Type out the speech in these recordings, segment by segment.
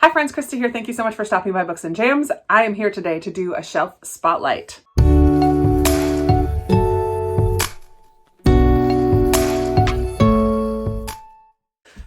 Hi friends, Krista here. Thank you so much for stopping by Books and Jams. I am here today to do a shelf spotlight.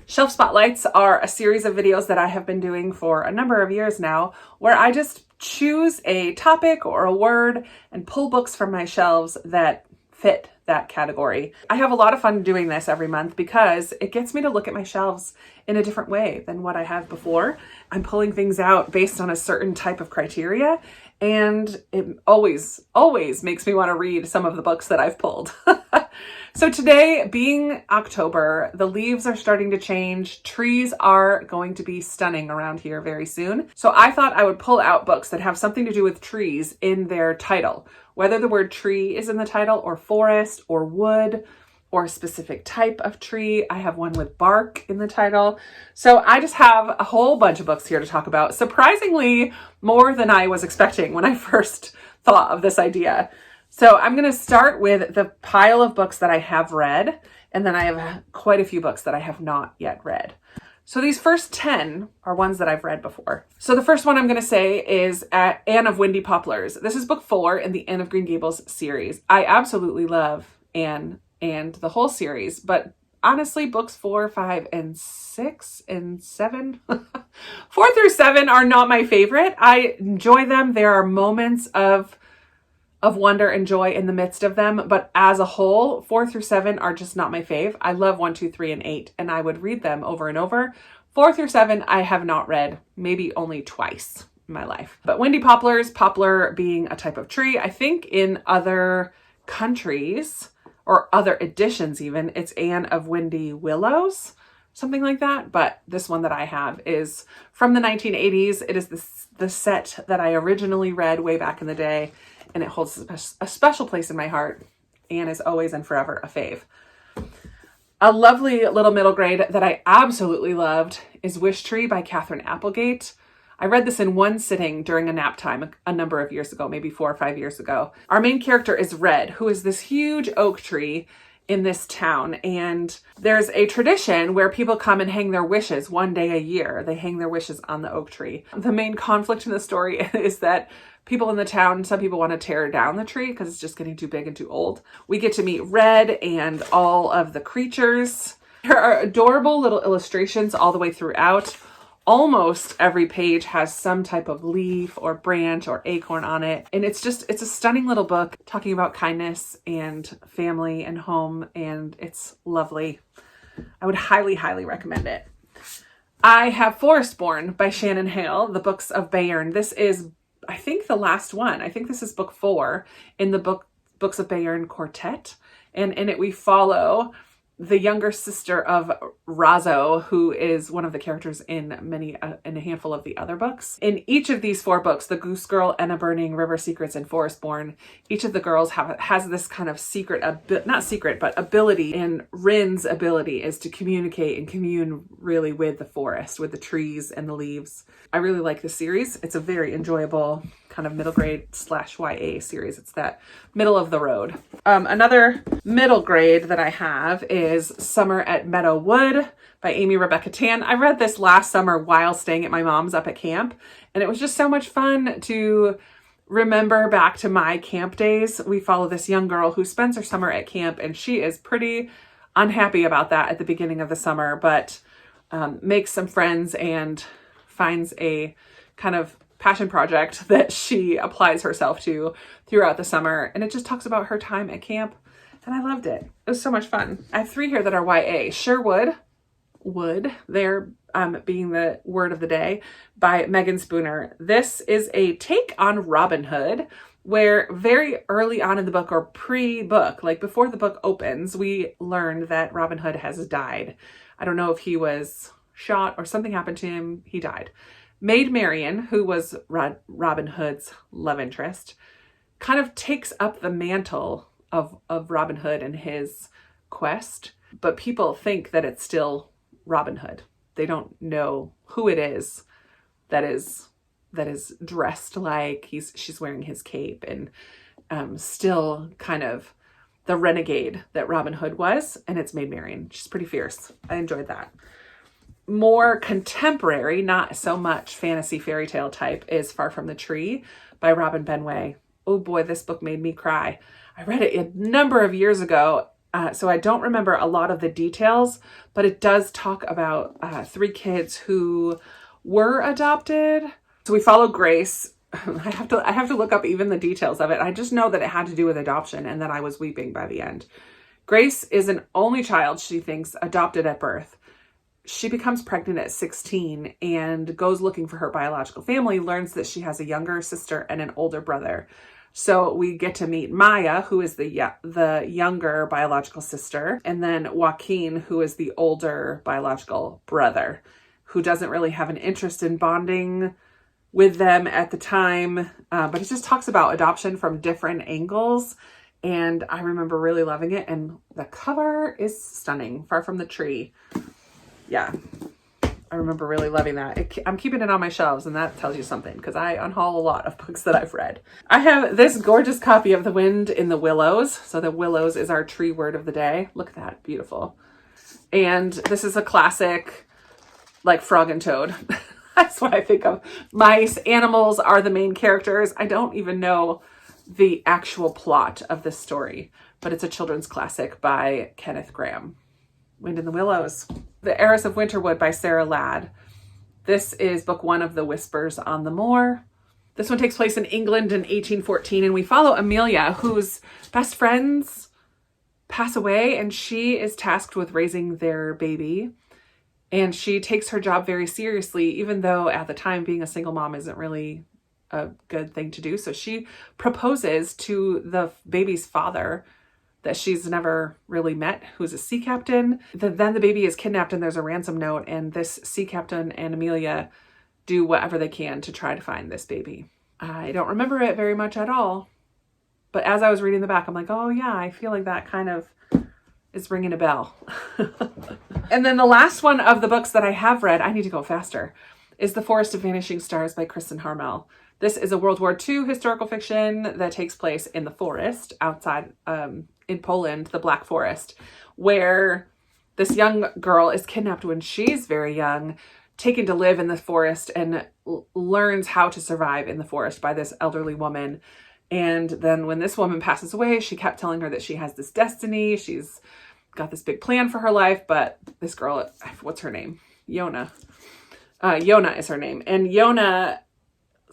Shelf spotlights are a series of videos that I have been doing for a number of years now, where I just choose a topic or a word and pull books from my shelves that fit that category. I have a lot of fun doing this every month because it gets me to look at my shelves in a different way than what I have before. I'm pulling things out based on a certain type of criteria, and it always makes me want to read some of the books that I've pulled. So today, being October, the leaves are starting to change. Trees are going to be stunning around here very soon. So I thought I would pull out books that have something to do with trees in their title. Whether the word tree is in the title, or forest, or wood, or a specific type of tree. I have one with bark in the title. So I just have a whole bunch of books here to talk about. Surprisingly, more than I was expecting when I first thought of this idea. So I'm going to start with the pile of books that I have read, and then I have quite a few books that I have not yet read. So these first 10 are ones that I've read before. So the first one I'm going to say is Anne of Windy Poplars. This is book 4 in the Anne of Green Gables series. I absolutely love Anne and the whole series, but honestly, books 4, 5, and 6, and 7, 4 through 7 are not my favorite. I enjoy them. There are moments of wonder and joy in the midst of them, but as a whole, 4 through 7 are just not my fave. I love 1, 2, 3, and 8, and I would read them over and over. 4 through 7, I have not read, maybe only twice in my life. But Windy Poplars, poplar being a type of tree, I think in other countries, or other editions even, it's Anne of Windy Willows, something like that. But this one that I have is from the 1980s. It is the set that I originally read way back in the day, and it holds a special place in my heart. Anne is always and forever a fave. A lovely little middle grade that I absolutely loved is Wish Tree by Katherine Applegate. I read this in one sitting during a nap time a number of years ago, maybe 4 or 5 years ago. Our main character is Red, who is this huge oak tree in this town. And there's a tradition where people come and hang their wishes one day a year. They hang their wishes on the oak tree. The main conflict in the story is that people in the town, some people want to tear down the tree because it's just getting too big and too old. We get to meet Red and all of the creatures. There are adorable little illustrations all the way throughout. Almost every page has some type of leaf or branch or acorn on it. And it's a stunning little book talking about kindness and family and home, and it's lovely. I would highly, highly recommend it. I have Forestborn by Shannon Hale, the Books of Bayern. This is, I think, the last one. I think this is book 4 in the Books of Bayern quartet. And in it we follow the younger sister of Razo, who is one of the characters in in a handful of the other books. In each of these 4 books, The Goose Girl, Enna Burning, River Secrets, and Forestborn, each of the girls has this kind of ability. And Rin's ability is to communicate and commune really with the forest, with the trees and the leaves. I really like the series. It's a very enjoyable kind of middle grade / YA series. It's that middle of the road. Another middle grade that I have is Summer at Meadow Wood by Amy Rebecca Tan. I read this last summer while staying at my mom's up at camp, and it was just so much fun to remember back to my camp days. We follow this young girl who spends her summer at camp, and she is pretty unhappy about that at the beginning of the summer, but makes some friends and finds a kind of passion project that she applies herself to throughout the summer. And it just talks about her time at camp. And I loved it. It was so much fun. I have 3 here that are YA. Sherwood, there being the word of the day, by Megan Spooner. This is a take on Robin Hood, where very early on in the book, or pre-book, like before the book opens, we learned that Robin Hood has died. I don't know if he was shot or something happened to him. He died. Maid Marian, who was Robin Hood's love interest, kind of takes up the mantle of Robin Hood and his quest, but people think that it's still Robin Hood. They don't know who it is that is dressed like she's wearing his cape and still kind of the renegade that Robin Hood was, and it's Maid Marian. She's pretty fierce. I enjoyed that. more contemporary, not so much fantasy fairy tale type, is Far From the Tree by Robin Benway. Oh boy, this book made me cry. I read it a number of years ago, so I don't remember a lot of the details, but it does talk about 3 kids who were adopted. So we follow Grace. I have to look up even the details of it. I just know that it had to do with adoption and that I was weeping by the end. Grace is an only child, she thinks, adopted at birth. She becomes pregnant at 16 and goes looking for her biological family, learns that she has a younger sister and an older brother. So we get to meet Maya, who is the younger biological sister, and then Joaquin, who is the older biological brother, who doesn't really have an interest in bonding with them at the time. But it just talks about adoption from different angles. And I remember really loving it. And the cover is stunning. Far From the Tree. Yeah, I remember really loving that. I'm keeping it on my shelves, and that tells you something because I unhaul a lot of books that I've read. I have this gorgeous copy of The Wind in the Willows. So the willows is our tree word of the day. Look at that, beautiful. And this is a classic, like Frog and Toad. That's what I think of. Mice, animals are the main characters. I don't even know the actual plot of this story, but it's a children's classic by Kenneth Grahame. Wind in the Willows. The Heiress of Winterwood by Sarah Ladd. This is book 1 of The Whispers on the Moor. This one takes place in England in 1814, and we follow Amelia, whose best friends pass away, and she is tasked with raising their baby. And she takes her job very seriously, even though at the time being a single mom isn't really a good thing to do. So she proposes to the baby's father, that she's never really met, who's a sea captain. Then the baby is kidnapped and there's a ransom note, and this sea captain and Amelia do whatever they can to try to find this baby. I don't remember it very much at all, but as I was reading the back, I'm like, oh yeah, I feel like that kind of is ringing a bell. And then the last one of the books that I have read, I need to go faster, is The Forest of Vanishing Stars by Kristen Harmel. This is a World War II historical fiction that takes place in the forest outside in Poland, the Black Forest, where this young girl is kidnapped when she's very young, taken to live in the forest, and learns how to survive in the forest by this elderly woman. And then when this woman passes away, she kept telling her that she has this destiny. She's got this big plan for her life, but this girl, what's her name? Yona. Yona is her name. And Yona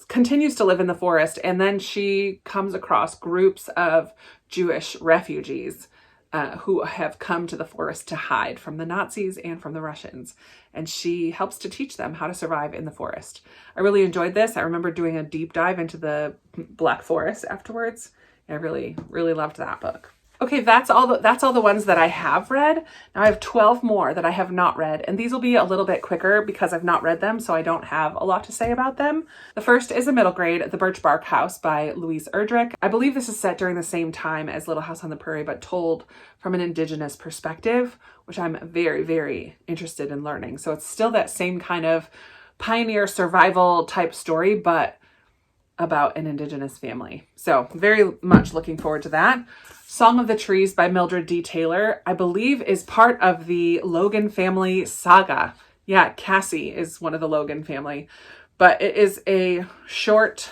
continues to live in the forest, and then she comes across groups of Jewish refugees who have come to the forest to hide from the Nazis and from the Russians. And she helps to teach them how to survive in the forest. I really enjoyed this. I remember doing a deep dive into the Black Forest afterwards. I really, really loved that book. Okay, that's all the ones that I have read. Now I have 12 more that I have not read, and these will be a little bit quicker because I've not read them, so I don't have a lot to say about them. The first is a middle grade, The Birch Bark House by Louise Erdrich. I believe this is set during the same time as Little House on the Prairie, but told from an Indigenous perspective, which I'm very, very interested in learning. So it's still that same kind of pioneer survival type story, but about an Indigenous family. So very much looking forward to that. Song of the Trees by Mildred D. Taylor, I believe is part of the Logan family saga. Yeah, Cassie is one of the Logan family, but it is a short-ish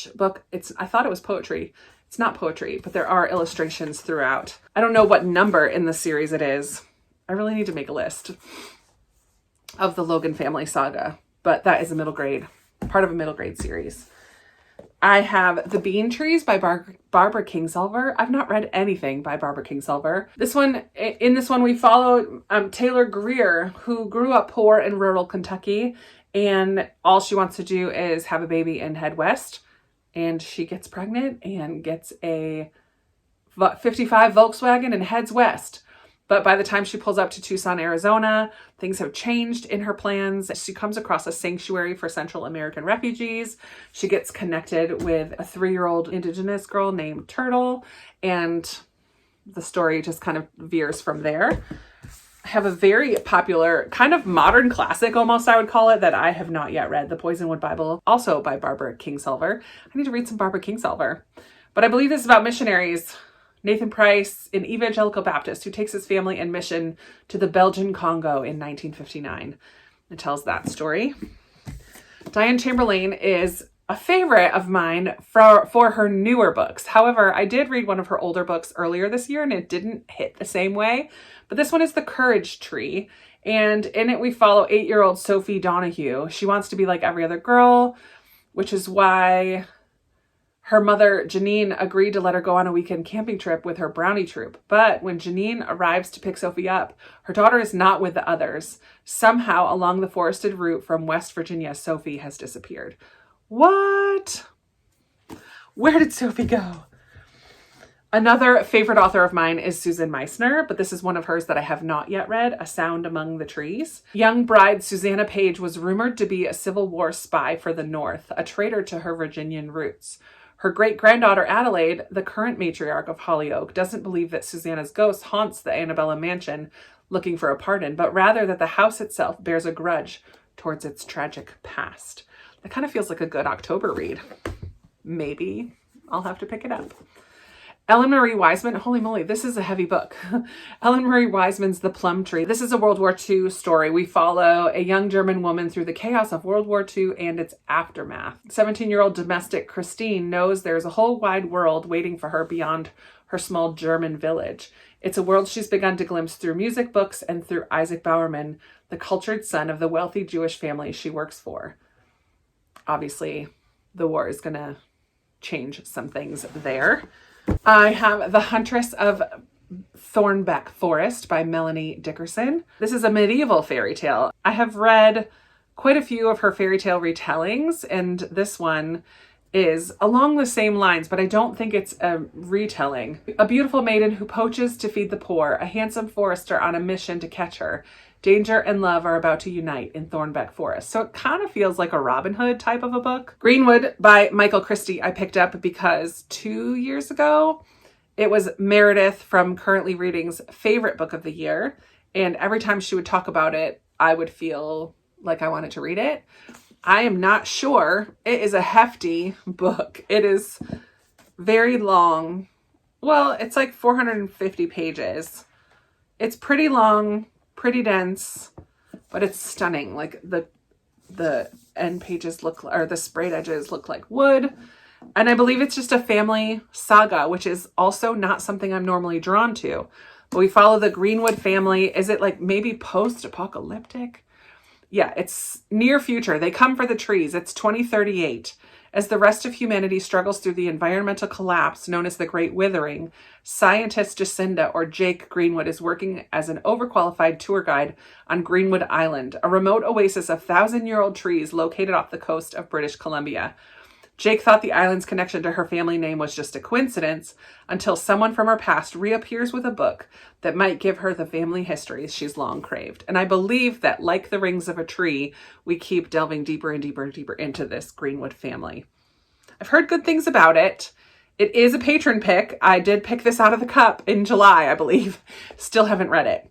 book. I thought it was poetry. It's not poetry, but there are illustrations throughout. I don't know what number in the series it is. I really need to make a list of the Logan family saga, but that is a middle grade, part of a middle grade series. I have The Bean Trees by Barbara Kingsolver. I've not read anything by Barbara Kingsolver. In this one, we follow Taylor Greer, who grew up poor in rural Kentucky, and all she wants to do is have a baby and head west. And she gets pregnant and gets a 55 Volkswagen and heads west. But by the time she pulls up to Tucson, Arizona, things have changed in her plans. She comes across a sanctuary for Central American refugees. She gets connected with a 3-year-old Indigenous girl named Turtle, and the story just kind of veers from there. I have a very popular, kind of modern classic almost, I would call it, that I have not yet read, The Poisonwood Bible, also by Barbara Kingsolver. I need to read some Barbara Kingsolver. But I believe this is about missionaries Nathan Price, an evangelical Baptist who takes his family and mission to the Belgian Congo in 1959. It tells that story. Diane Chamberlain is a favorite of mine for her newer books. However, I did read one of her older books earlier this year and it didn't hit the same way. But this one is The Courage Tree. And in it, we follow 8-year-old Sophie Donahue. She wants to be like every other girl, which is why her mother, Janine, agreed to let her go on a weekend camping trip with her brownie troop. But when Janine arrives to pick Sophie up, her daughter is not with the others. Somehow, along the forested route from West Virginia, Sophie has disappeared. What? Where did Sophie go? Another favorite author of mine is Susan Meissner, but this is one of hers that I have not yet read, A Sound Among the Trees. Young bride Susanna Page was rumored to be a Civil War spy for the North, a traitor to her Virginian roots. Her great-granddaughter Adelaide, the current matriarch of Hollyoak, doesn't believe that Susanna's ghost haunts the Annabella mansion looking for a pardon, but rather that the house itself bears a grudge towards its tragic past. That kind of feels like a good October read. Maybe I'll have to pick it up. Ellen Marie Wiseman, holy moly, this is a heavy book. Ellen Marie Wiseman's The Plum Tree. This is a World War II story. We follow a young German woman through the chaos of World War II and its aftermath. 17-year-old domestic Christine knows there's a whole wide world waiting for her beyond her small German village. It's a world she's begun to glimpse through music, books, and through Isaac Bowerman, the cultured son of the wealthy Jewish family she works for. Obviously, the war is going to change some things there. I have The Huntress of Thornbeck Forest by Melanie Dickerson. This is a medieval fairy tale. I have read quite a few of her fairy tale retellings, and this one is along the same lines, but I don't think it's a retelling. A beautiful maiden who poaches to feed the poor, a handsome forester on a mission to catch her. Danger and love are about to unite in Thornbeck Forest. So it kind of feels like a Robin Hood type of a book. Greenwood by Michael Christie I picked up because 2 years ago, it was Meredith from Currently Reading's favorite book of the year. And every time she would talk about it, I would feel like I wanted to read it. I am not sure. It is a hefty book. It is very long. Well, it's like 450 pages. It's pretty long, pretty dense, but it's stunning. Like the end pages look, or the sprayed edges look like wood. And I believe it's just a family saga, which is also not something I'm normally drawn to. But we follow the Greenwood family. Is it like maybe post-apocalyptic? Yeah, it's near future. They come for the trees. It's 2038. As the rest of humanity struggles through the environmental collapse known as the Great Withering, scientist Jacinda, or Jake Greenwood, is working as an overqualified tour guide on Greenwood Island, a remote oasis of 1,000-year-old trees located off the coast of British Columbia. Jake thought the island's connection to her family name was just a coincidence until someone from her past reappears with a book that might give her the family history she's long craved. And I believe that, like the rings of a tree, we keep delving deeper and deeper and deeper into this Greenwood family. I've heard good things about it. It is a patron pick. I did pick this out of the cup in July, I believe. Still haven't read it,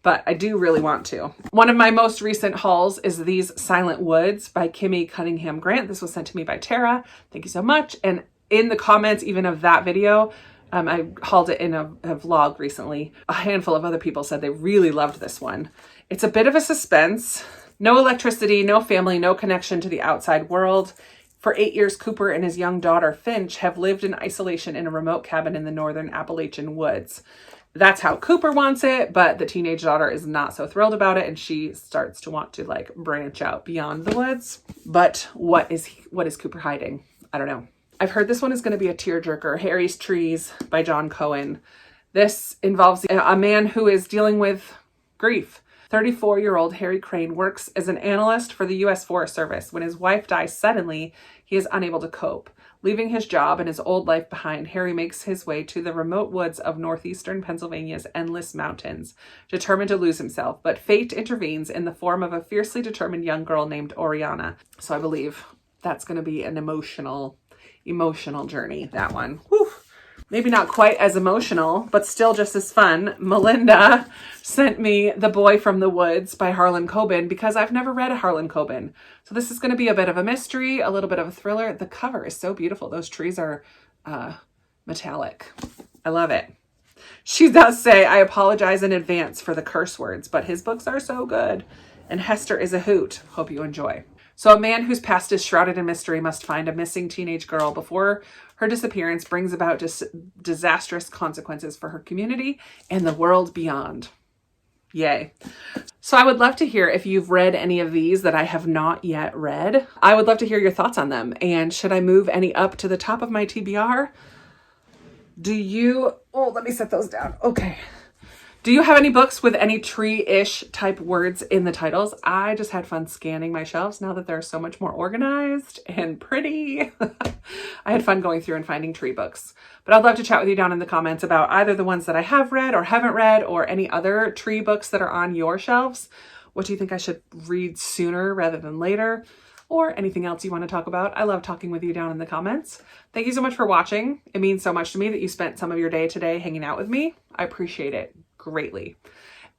but I do really want to. One of my most recent hauls is These Silent Woods by Kimmy Cunningham Grant. This was sent to me by Tara. Thank you so much. And in the comments, even of that video, I hauled it in a vlog recently. A handful of other people said they really loved this one. It's a bit of a suspense. No electricity, no family, no connection to the outside world. For 8 years, Cooper and his young daughter, Finch, have lived in isolation in a remote cabin in the northern Appalachian woods. That's how Cooper wants it, but the teenage daughter is not so thrilled about it, and she starts to want to like branch out beyond the woods. But what is Cooper hiding? I don't know. I've heard this one is going to be a tearjerker. Harry's Trees by John Cohen. This involves a man who is dealing with grief. 34-year-old Harry Crane works as an analyst for the U.S. Forest Service. When his wife dies suddenly, he is unable to cope. Leaving his job and his old life behind, Harry makes his way to the remote woods of northeastern Pennsylvania's endless mountains, determined to lose himself. But fate intervenes in the form of a fiercely determined young girl named Oriana. So I believe that's going to be an emotional journey, that one. Whew. Maybe not quite as emotional, but still just as fun. Melinda sent me The Boy from the Woods by Harlan Coben because I've never read a Harlan Coben. So this is going to be a bit of a mystery, a little bit of a thriller. The cover is so beautiful. Those trees are metallic. I love it. She does say, I apologize in advance for the curse words, but his books are so good. And Hester is a hoot. Hope you enjoy. So a man whose past is shrouded in mystery must find a missing teenage girl before her disappearance brings about disastrous consequences for her community and the world beyond. Yay. So I would love to hear if you've read any of these that I have not yet read. I would love to hear your thoughts on them. And should I move any up to the top of my TBR? Let me set those down. Okay. Do you have any books with any tree-ish type words in the titles? I just had fun scanning my shelves now that they're so much more organized and pretty. I had fun going through and finding tree books. But I'd love to chat with you down in the comments about either the ones that I have read or haven't read or any other tree books that are on your shelves. What do you think I should read sooner rather than later? Or anything else you want to talk about. I love talking with you down in the comments. Thank you so much for watching. It means so much to me that you spent some of your day today hanging out with me. I appreciate it greatly.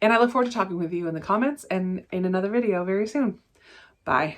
And I look forward to talking with you in the comments and in another video very soon. Bye.